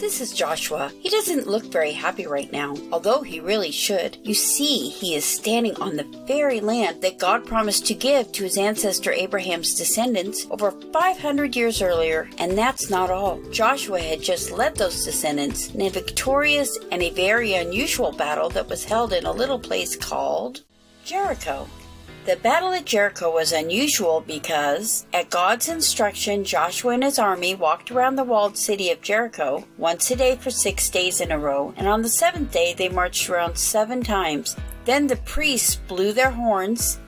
This is Joshua. He doesn't look very happy right now, although he really should. You see, he is standing on the very land that God promised to give to his ancestor Abraham's descendants over 500 years earlier. And that's not all. Joshua had just led those descendants in a victorious and a very unusual battle that was held in a little place called Jericho. The battle at Jericho was unusual because, at God's instruction, Joshua and his army walked around the walled city of Jericho once a day for 6 days in a row, and on the 7th day they marched around 7 times. Then the priests blew their horns,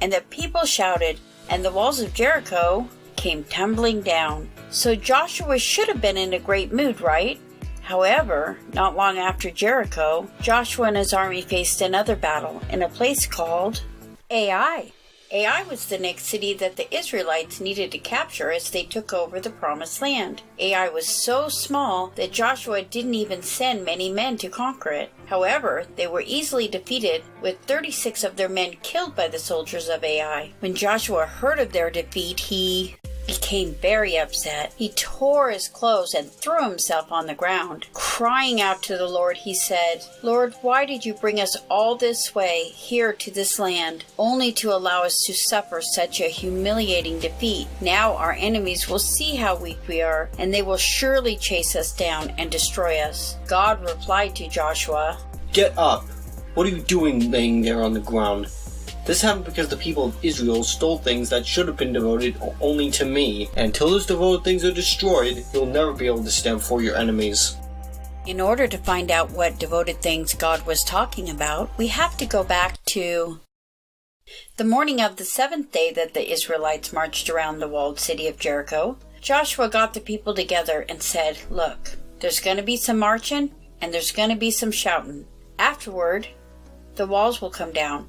and the people shouted, and the walls of Jericho came tumbling down. So Joshua should have been in a great mood, right? However, not long after Jericho, Joshua and his army faced another battle in a place called Ai. Ai was the next city that the Israelites needed to capture as they took over the Promised Land. Ai was so small that Joshua didn't even send many men to conquer it. However, they were easily defeated, with 36 of their men killed by the soldiers of Ai. When Joshua heard of their defeat, he became very upset. He tore his clothes and threw himself on the ground. Crying out to the Lord, he said, "Lord, why did you bring us all this way here to this land, only to allow us to suffer such a humiliating defeat? Now our enemies will see how weak we are, and they will surely chase us down and destroy us." God replied to Joshua, "Get up! What are you doing laying there on the ground? This happened because the people of Israel stole things that should have been devoted only to me. And until those devoted things are destroyed, you'll never be able to stand before your enemies." In order to find out what devoted things God was talking about, we have to go back to the morning of the 7th day that the Israelites marched around the walled city of Jericho. Joshua got the people together and said, "Look, there's going to be some marching and there's going to be some shouting. Afterward, the walls will come down.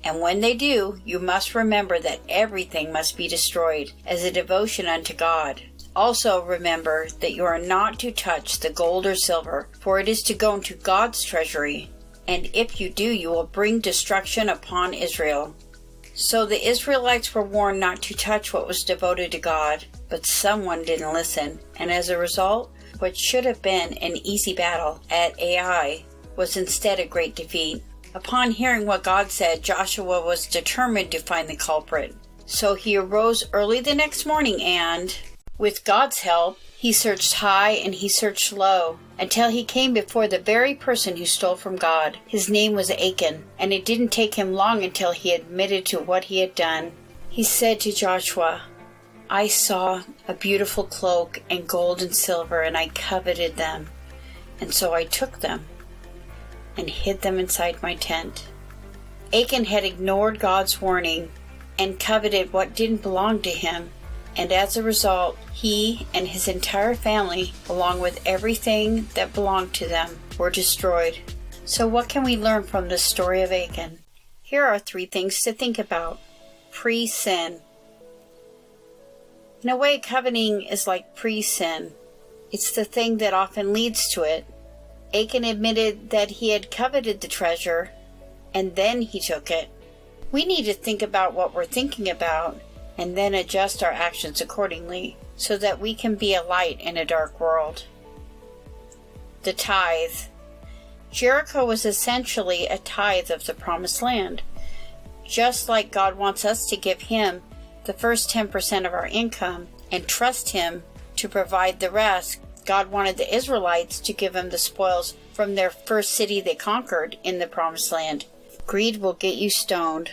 And when they do, you must remember that everything must be destroyed as a devotion unto God. Also remember that you are not to touch the gold or silver, for it is to go into God's treasury. And if you do, you will bring destruction upon Israel." So the Israelites were warned not to touch what was devoted to God, but someone didn't listen. And as a result, what should have been an easy battle at Ai was instead a great defeat. Upon hearing what God said, Joshua was determined to find the culprit. So he arose early the next morning and, with God's help, he searched high and he searched low until he came before the very person who stole from God. His name was Achan, and it didn't take him long until he admitted to what he had done. He said to Joshua, "I saw a beautiful cloak and gold and silver, and I coveted them, and so I took them and hid them inside my tent." Achan had ignored God's warning and coveted what didn't belong to him, and as a result, he and his entire family, along with everything that belonged to them, were destroyed. So what can we learn from the story of Achan? Here are 3 things to think about. Pre-sin. In a way, coveting is like pre-sin. It's the thing that often leads to it. Achan admitted that he had coveted the treasure, and then he took it. We need to think about what we're thinking about, and then adjust our actions accordingly, so that we can be a light in a dark world. The tithe. Jericho was essentially a tithe of the Promised Land. Just like God wants us to give Him the first 10% of our income and trust Him to provide the rest, God wanted the Israelites to give Him the spoils from their first city they conquered in the Promised Land. Greed will get you stoned.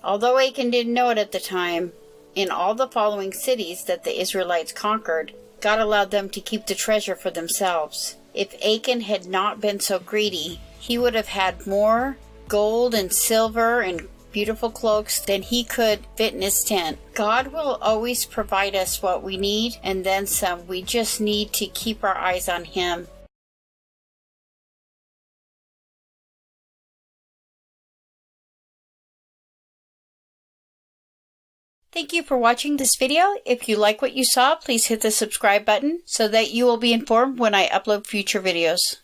Although Achan didn't know it at the time, in all the following cities that the Israelites conquered, God allowed them to keep the treasure for themselves. If Achan had not been so greedy, he would have had more gold and silver and beautiful cloaks than he could fit in his tent. God will always provide us what we need and then some. We just need to keep our eyes on Him. Thank you for watching this video. If you like what you saw, please hit the subscribe button so that you will be informed when I upload future videos.